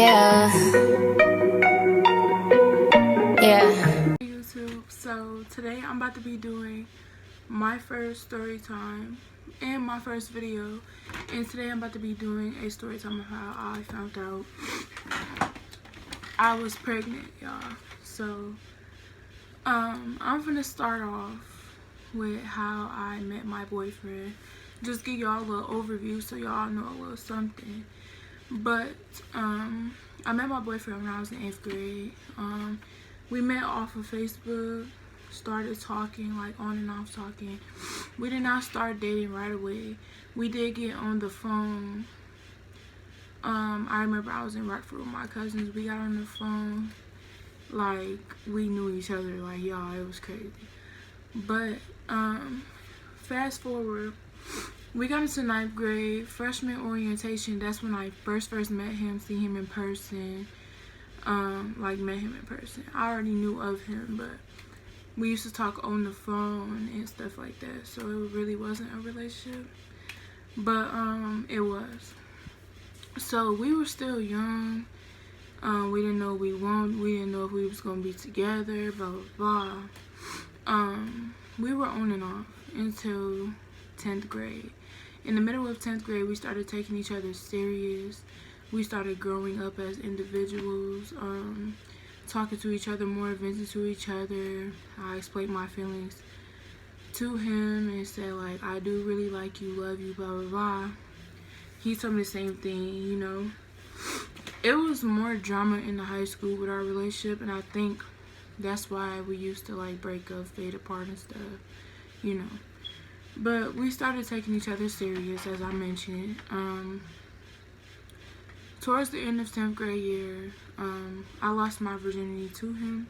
Yeah. YouTube. So today I'm about to be doing my first story time and my first video, and today I'm about to be doing a story time of how I found out I was pregnant, y'all. So I'm gonna start off with how I met my boyfriend. Just give y'all a little overview so y'all know a little something. But I met my boyfriend when I was in 8th grade. We met off of Facebook, started talking, like on and off talking. We did not start dating right away. We did get on the phone. I remember I was in Rockford with my cousins. We got on the phone like we knew each other, like y'all, it was crazy. But fast forward, we got into 9th grade, freshman orientation. That's when I first met him, see him in person. Met him in person. I already knew of him, but we used to talk on the phone and stuff like that. So it really wasn't a relationship, but it was. So we were still young. We didn't know what we wanted. We didn't know if we was gonna be together. Blah blah blah. We were on and off until 10th grade. In the middle of 10th grade, we started taking each other serious. We started growing up as individuals, talking to each other more, venting to each other. I explained my feelings to him and said, like, I do really like you, love you, blah, blah, blah. He told me the same thing, you know. It was more drama in the high school with our relationship, and I think that's why we used to, like, break up, fade apart and stuff, you know. But we started taking each other serious, as I mentioned. Towards the end of 10th grade year, I lost my virginity to him.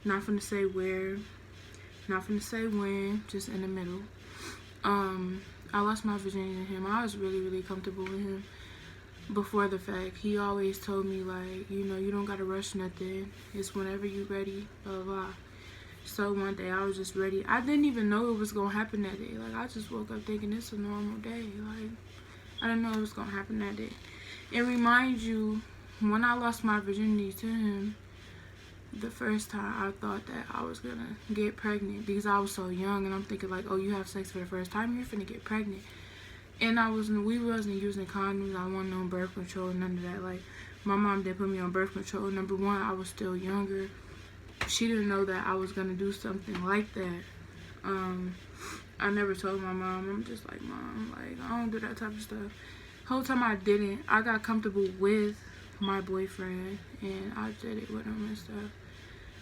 Not finna say where, not finna say when, just in the middle. I lost my virginity to him. I was really comfortable with him before the fact. He always told me, like, you know, you don't gotta rush nothing. It's whenever you ready, blah, blah, blah. So one day I was just ready. I didn't even know it was gonna happen that day. Like, I just woke up thinking it's a normal day. Like, I didn't know it was gonna happen that day. And remind you, when I lost my virginity to him, the first time I thought that I was gonna get pregnant because I was so young, and I'm thinking like, oh, you have sex for the first time, you're finna get pregnant. And we wasn't using condoms. I wasn't on birth control, none of that. Like, my mom didn't put me on birth control. Number one, I was still younger. She didn't know that I was gonna do something like that. I never told my mom. I'm just like, Mom, like, I don't do that type of stuff. Whole time I didn't. I got comfortable with my boyfriend and I did it with him and stuff.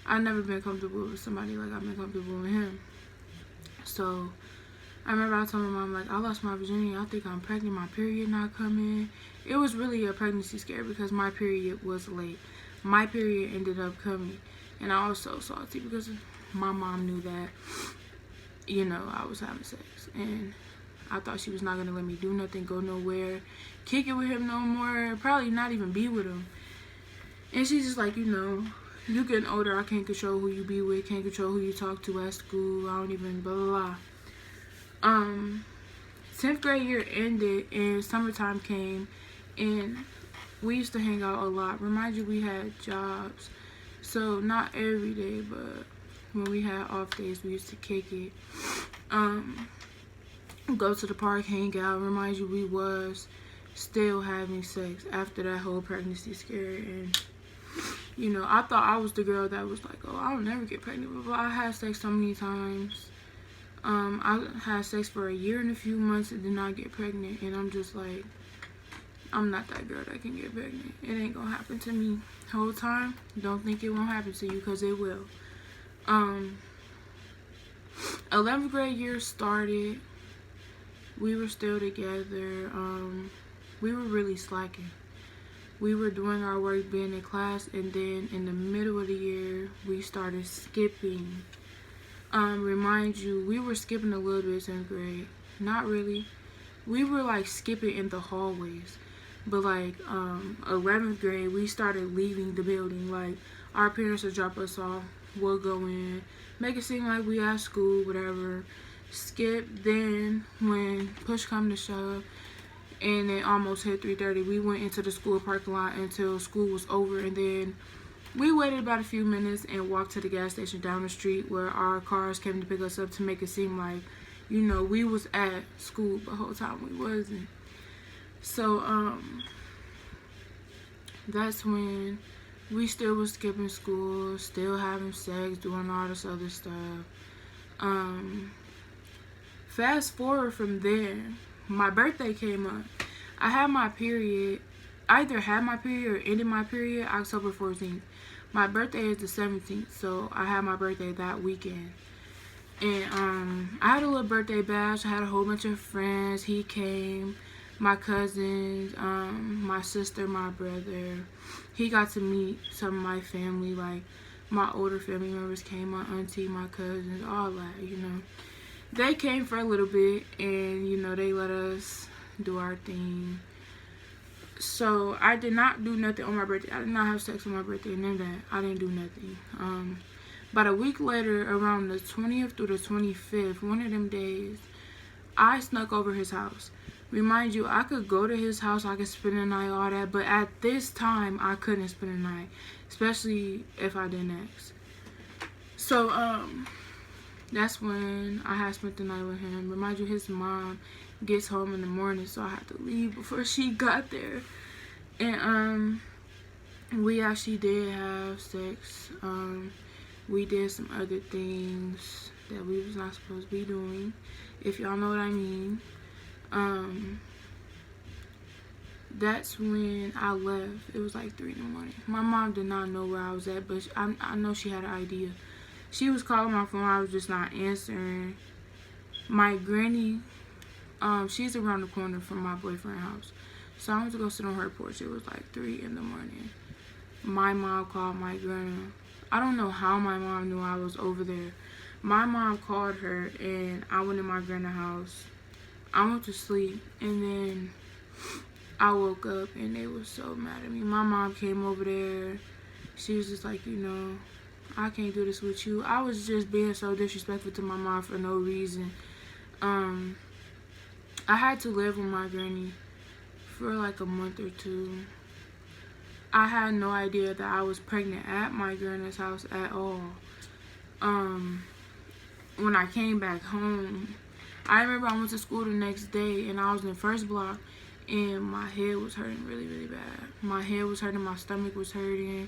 I never been comfortable with somebody like I've been comfortable with him. So I remember I told my mom, like, I lost my virginity. I think I'm pregnant. My period not coming. It was really a pregnancy scare because my period was late. My period ended up coming, and I was so salty because my mom knew that, you know, I was having sex, and I thought she was not gonna let me do nothing, go nowhere, kick it with him no more, probably not even be with him. And she's just like, you know, you getting older, I can't control who you be with, can't control who you talk to at school, I don't even blah blah blah. 10th grade year ended and summertime came, and we used to hang out a lot. Remind you, we had jobs, so not every day, but when we had off days, we used to kick it. Go to the park, hang out. Remind you, we was still having sex after that whole pregnancy scare. And, you know, I thought I was the girl that was like, oh, I'll never get pregnant. But I had sex so many times. I had sex for a year and a few months and did not get pregnant. And I'm just like, I'm not that girl that can get pregnant. It ain't gonna happen to me. Whole time, don't think it won't happen to you, because it will. 11th grade year started. We were still together. We were really slacking. We were doing our work, being in class, and then in the middle of the year, we started skipping. Remind you, we were skipping a little bit in 10th grade. Not really. We were like skipping in the hallways. But like 11th grade, we started leaving the building. Like, our parents would drop us off, we'll go in, make it seem like we at school, whatever. Skip. Then when push come to shove, and it almost hit 3:30. We went into the school parking lot until school was over, and then we waited about a few minutes and walked to the gas station down the street where our cars came to pick us up to make it seem like, you know, we was at school, but the whole time we wasn't. So that's when we still was skipping school, still having sex, doing all this other stuff. Fast forward from there, my birthday came up. I had my period, either had my period or ended my period October 14th. My birthday is the 17th, so I had my birthday that weekend. And I had a little birthday bash. I had a whole bunch of friends. He came, my cousins, my sister, my brother. He got to meet some of my family, like my older family members came, my auntie, my cousins, all that, you know. They came for a little bit, and, you know, they let us do our thing. So I did not do nothing on my birthday. I did not have sex on my birthday, none of that. I didn't do nothing. About a week later, around the 20th through the 25th, one of them days, I snuck over his house. Remind you, I could go to his house, I could spend the night, all that, but at this time, I couldn't spend the night, especially if I didn't ask. So, that's when I had spent the night with him. Remind you, his mom gets home in the morning, so I had to leave before she got there. And we actually did have sex. We did some other things that we was not supposed to be doing, if y'all know what I mean. That's when I left. It was like 3 in the morning. My mom did not know where I was at, but I know she had an idea. She was calling my phone, I was just not answering. My granny, she's around the corner from my boyfriend's house. So I went to go sit on her porch. It was like 3 in the morning. My mom called my grandma. I don't know how my mom knew I was over there. My mom called her, and I went in my grandma's house. I went to sleep, and then I woke up, and they were so mad at me. My mom came over there. She was just like, you know, I can't do this with you. I was just being so disrespectful to my mom for no reason. I had to live with my granny for like a month or 2. I had no idea that I was pregnant at my granny's house at all. When I came back home, I remember I went to school the next day, and I was in first block, and my head was hurting really, really bad. My head was hurting, my stomach was hurting.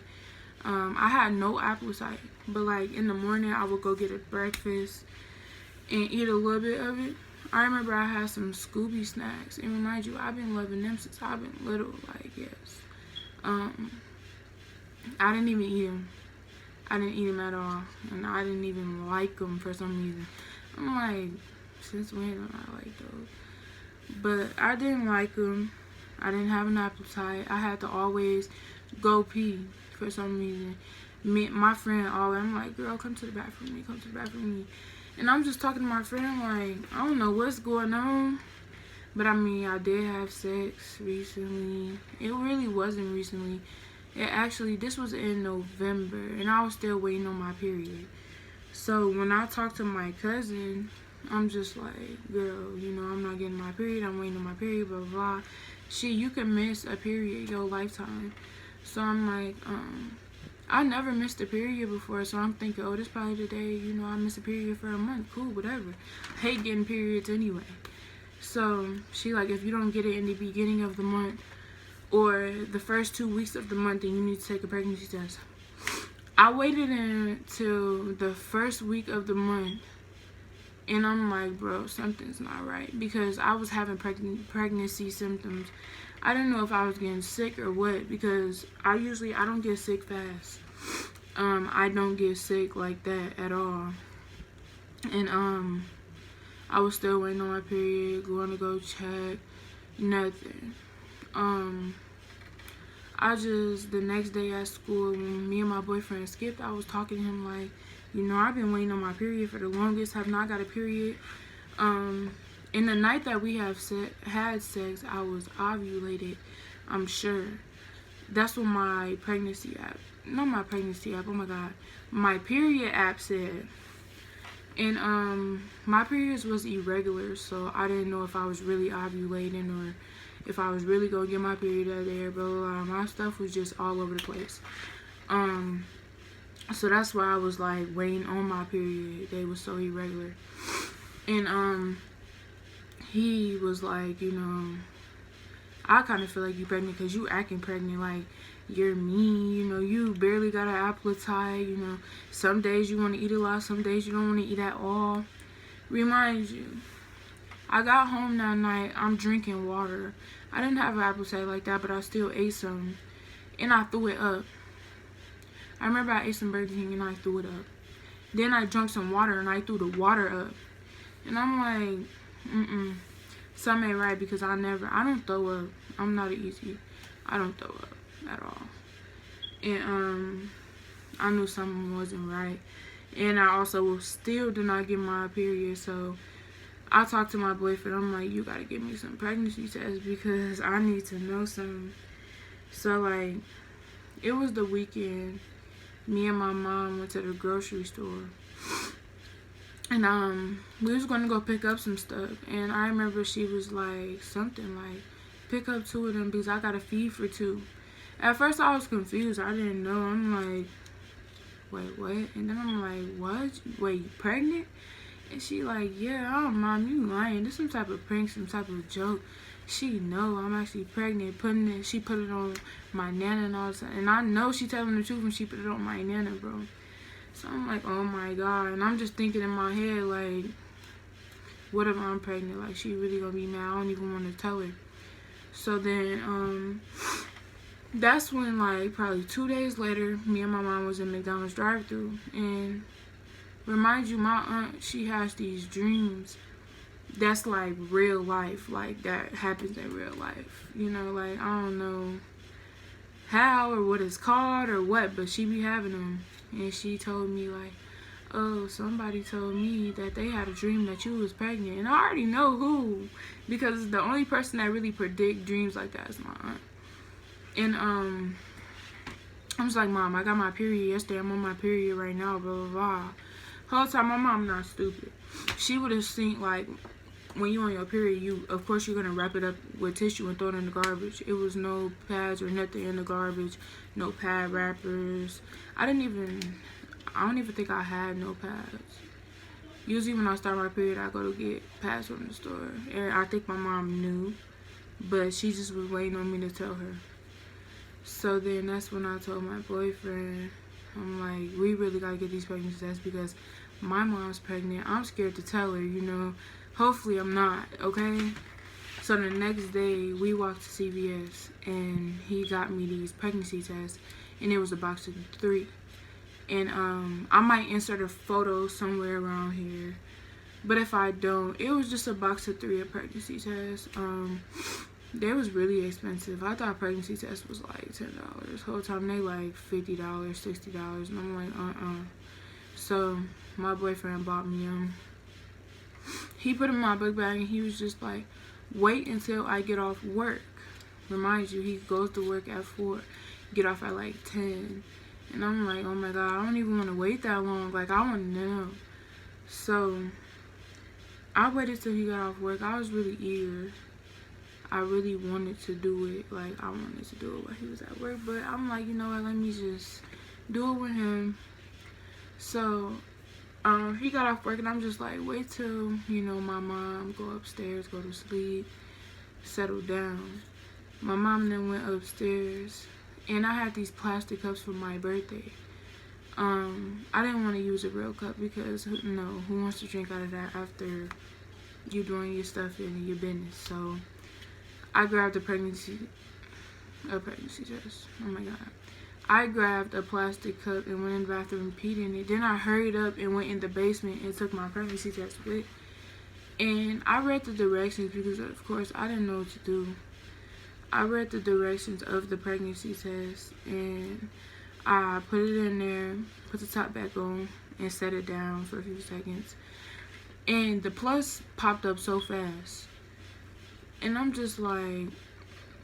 I had no appetite, but like in the morning, I would go get a breakfast and eat a little bit of it. I remember I had some Scooby snacks, and remind you, I've been loving them since I've been little, like, yes. I didn't even eat them. I didn't eat them at all, and I didn't even like them for some reason. I'm like, since when do I like those? But I didn't like them. I didn't have an appetite. I had to always go pee for some reason. My friend always, I'm like, girl, come to the bathroom with me, come to the bathroom with me. And I'm just talking to my friend, I'm like, I don't know what's going on. But I mean, I did have sex recently. It really wasn't recently. It actually, this was in November, and I was still waiting on my period. So when I talked to my cousin, I'm just like, girl, you know, I'm not getting my period. I'm waiting on my period, blah, blah, blah. Shit, you can miss a period your lifetime. So I'm like, I never missed a period before, so I'm thinking, oh, this probably the day, you know, I missed a period for a month. Cool, whatever. I hate getting periods anyway. So she like, if you don't get it in the beginning of the month or the first 2 weeks of the month, then you need to take a pregnancy test. I waited until the first week of the month, and I'm like, bro, something's not right, because I was having pregnancy symptoms. I didn't know if I was getting sick or what, because I don't get sick fast. I don't get sick like that at all. And I was still waiting on my period, going to go check, nothing. The next day at school, when me and my boyfriend skipped, I was talking to him like, you know, I've been waiting on my period for the longest, have not got a period. In the night that we had sex, I was ovulated, I'm sure. That's what my pregnancy app, not my pregnancy app, oh my God, my period app said. And my periods was irregular, so I didn't know if I was really ovulating or if I was really gonna get my period that day, blah, blah, blah. My stuff was just all over the place. So that's why I was like waiting on my period. They was so irregular. And he was like, you know, I kind of feel like you pregnant because you acting pregnant, like you're mean, you know, you barely got an appetite, you know, some days you want to eat a lot, some days you don't want to eat at all. Reminds you, I got home that night, I'm drinking water. I didn't have an appetite like that, but I still ate some, and I threw it up. I remember I ate some Burger King and I threw it up. Then I drank some water and I threw the water up. And I'm like, something ain't right, because I don't throw up. I'm not easy. I don't throw up at all. And I knew something wasn't right. And I also still did not get my period. So I talked to my boyfriend. I'm like, you gotta give me some pregnancy tests because I need to know something. So like, it was the weekend. Me and my mom went to the grocery store. And we was gonna go pick up some stuff. And I remember she was like something like, pick up 2 of them because I gotta feed for 2. At first I was confused. I didn't know. I'm like, wait, what? And then I'm like, what? Wait, you pregnant? And she like, yeah, oh, Mom, you lying. This some type of prank, some type of joke. She know I'm actually pregnant. She put it on my nana and all that. And I know she telling the truth when she put it on my nana, bro. So I'm like, oh my God. And I'm just thinking in my head, like, what if I'm pregnant? Like, she really gonna be mad. I don't even want to tell her. So then, that's when, like, probably 2 days later, me and my mom was in McDonald's drive-thru. And remind you, my aunt, she has these dreams that's like real life, like that happens in real life, you know, like I don't know how or what it's called or what, but she be having them. And she told me like, oh, somebody told me that they had a dream that you was pregnant, and I already know who, because the only person that really predict dreams like that is my aunt. And I was like, Mom, I got my period yesterday, I'm on my period right now, blah blah blah. Whole time my mom not stupid. She would have seen, like, when you on your period, you of course you're gonna wrap it up with tissue and throw it in the garbage. It was no pads or nothing in the garbage, no pad wrappers. I don't even think I had no pads. Usually when I start my period, I go to get pads from the store, and I think my mom knew, but she just was waiting on me to tell her. So then that's when I told my boyfriend, I'm like, we really gotta get these pregnancy tests because my mom's pregnant. I'm scared to tell her, you know. Hopefully I'm not, okay? So the next day, we walked to CVS, and he got me these pregnancy tests, and it was a box of 3. And I might insert a photo somewhere around here, but if I don't, it was just a box of 3 of pregnancy tests. They was really expensive. I thought pregnancy test was like $10. Whole time they like $50, $60, and I'm like, So my boyfriend bought me them. He put them in my book bag, and he was just like, wait until I get off work. Remind you, he goes to work at 4, get off at like 10. And I'm like, oh my God, I don't even want to wait that long. Like, I want to know. So I waited till he got off work. I was really eager. I really wanted to do it. Like, I wanted to do it while he was at work. But I'm like, you know what, let me just do it with him. So he got off work, and I'm just like, wait till, you know, my mom go upstairs, go to sleep, settle down. My mom then went upstairs, and I had these plastic cups for my birthday. I didn't want to use a real cup because, no, who wants to drink out of that after you doing your stuff in your business? So I grabbed a pregnancy test. Oh my God. I grabbed a plastic cup and went in the bathroom and peed in it. Then I hurried up and went in the basement and took my pregnancy test with. And I read the directions because, of course, I didn't know what to do. I read the directions of the pregnancy test, and I put it in there, put the top back on, and set it down for a few seconds. And the plus popped up so fast. And I'm just like,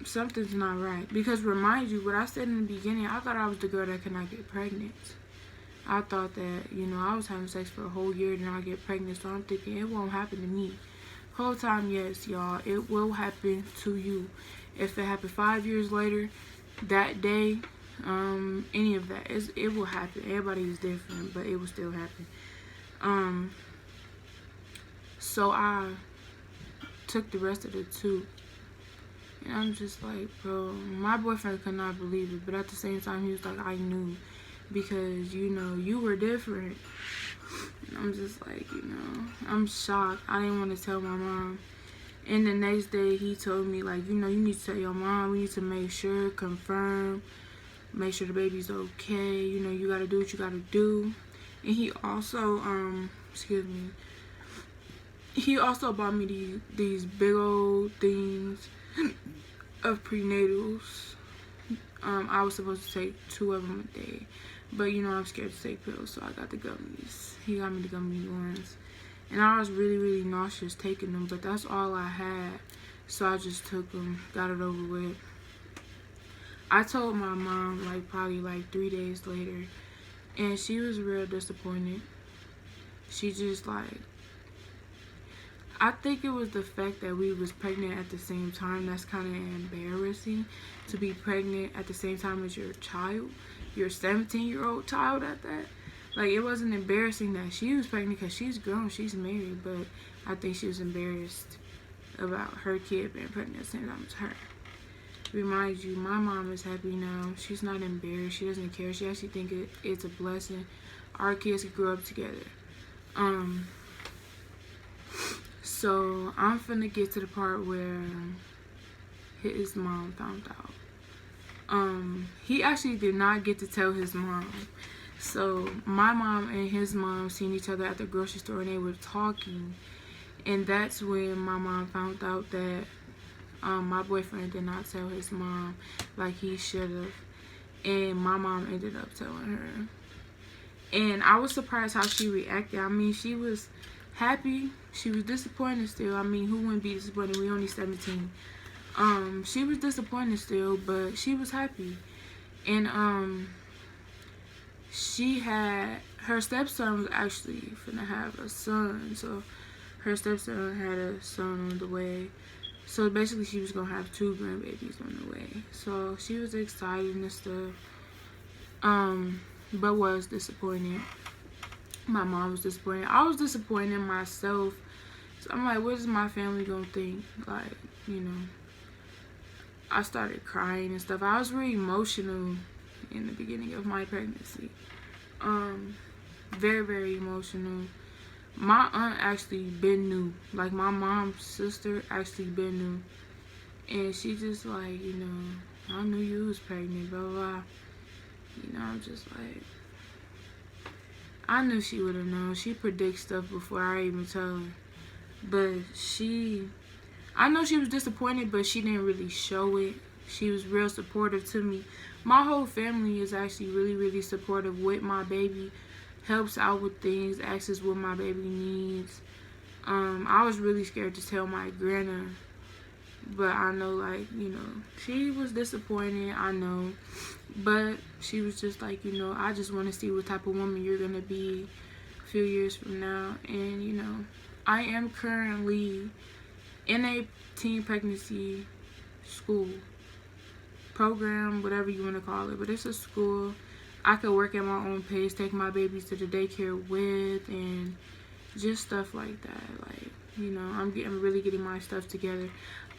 something's not right. Because remind you, what I said in the beginning, I thought I was the girl that could not get pregnant. I thought that, you know, I was having sex for a whole year and I get pregnant, so I'm thinking it won't happen to me. whole time, yes, y'all, it will happen to you. If it happened 5 years later, that day, any of that, it will happen. Everybody is different, but it will still happen. So I took the rest of the tube. And I'm just like, bro, my boyfriend could not believe it. But at the same time, he was like, I knew. Because, you know, you were different. And I'm just like, you know, I'm shocked. I didn't want to tell my mom. And the next day, he told me, like, you know, you need to tell your mom. We need to make sure, confirm, make sure the baby's okay. You know, you got to do what you got to do. And he also, he also bought me these big old things of prenatals. I was supposed to take 2 of them a day, but you know I'm scared to take pills, so I got the gummies. He got me the gummy ones, and I was really nauseous taking them, but that's all I had, so I just took them, got it over with. I told my mom probably 3 days later, and she was real disappointed. She just I think it was the fact that we was pregnant at the same time. That's kind of embarrassing, to be pregnant at the same time as your child, your 17-year-old child at that. Like, it wasn't embarrassing that she was pregnant because she's grown, she's married, but I think she was embarrassed about her kid being pregnant at the same time as her. Remind you, my mom is happy now. She's not embarrassed. She doesn't care. She actually thinks it's a blessing. Our kids could grow up together. So I'm finna get to the part where his mom found out. He actually did not get to tell his mom. So my mom and his mom seen each other at the grocery store, and they were talking, and that's when my mom found out that my boyfriend did not tell his mom like he should have, and my mom ended up telling her. And I was surprised how she reacted. I mean, she was happy. She was disappointed still. I mean, who wouldn't be disappointed? We only 17. She was disappointed still, but she was happy. And she had, her stepson was actually finna have a son. So her stepson had a son on the way. So basically she was gonna have 2 grandbabies on the way. So she was excited and stuff. But was disappointed. My mom was disappointed. I was disappointed in myself. So I'm like, what is my family gonna think? Like, you know, I started crying and stuff. I was really emotional in the beginning of my pregnancy. Very emotional. My aunt actually been new. Like, my mom's sister actually been new. And she just like, you know, I knew you was pregnant, blah, blah, blah. You know, I'm just like, I knew she would have known. She predicts stuff before I even tell her. But I know she was disappointed, but she didn't really show it. She was real supportive to me. My whole family is actually really supportive with my baby. Helps out with things, asks what my baby needs. I was really scared to tell my grandma. But I know, like, you know, she was disappointed, I know. But she was just like, you know, I just want to see what type of woman you're going to be a few years from now. And, you know, I am currently in a teen pregnancy school program, whatever you want to call it. But it's a school. I could work at my own pace, take my babies to the daycare with, and just stuff like that. Like, you know, I'm really getting my stuff together.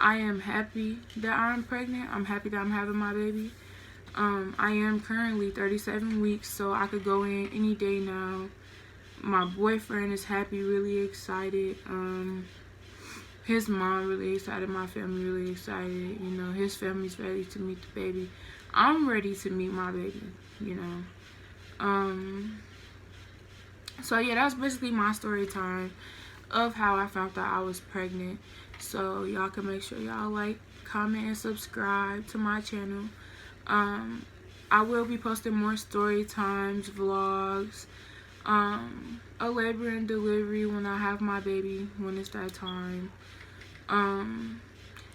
I am happy that I'm pregnant. I'm happy that I'm having my baby. I am currently 37 weeks, so I could go in any day now. My boyfriend is happy, really excited. His mom really excited. My family really excited. You know, his family's ready to meet the baby. I'm ready to meet my baby, you know. So yeah, that's basically my story time of how I found out I was pregnant. So y'all can make sure y'all like, comment, and subscribe to my channel. I will be posting more story times, vlogs, a labor and delivery when I have my baby, when it's that time.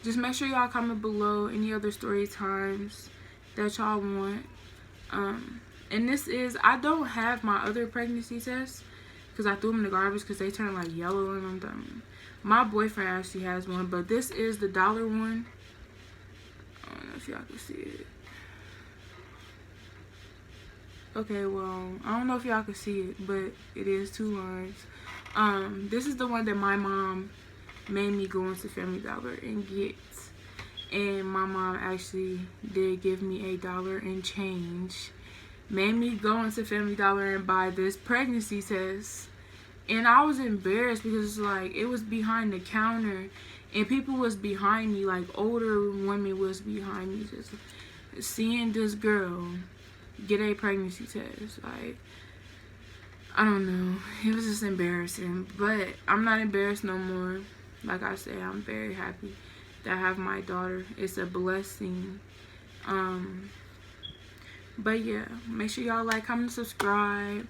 Just make sure y'all comment below any other story times that y'all want. And this is, I don't have my other pregnancy tests because I threw them in the garbage because they turned like yellow and I'm done. My boyfriend actually has one, but this is the dollar one. I don't know if y'all can see it. Okay, well, I don't know if y'all can see it, but it is 2 lines. This is the one that my mom made me go into Family Dollar and get. And my mom actually did give me $1 and change. Made me go into Family Dollar and buy this pregnancy test. And I was embarrassed because like it was behind the counter and people was behind me, like older women was behind me, just seeing this girl get a pregnancy test. Like, I don't know, it was just embarrassing, but I'm not embarrassed no more. Like I said, I'm very happy that I have my daughter. It's a blessing. But yeah, make sure y'all like, comment, subscribe.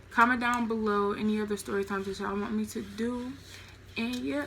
Comment down below any other story times that y'all want me to do. And yeah.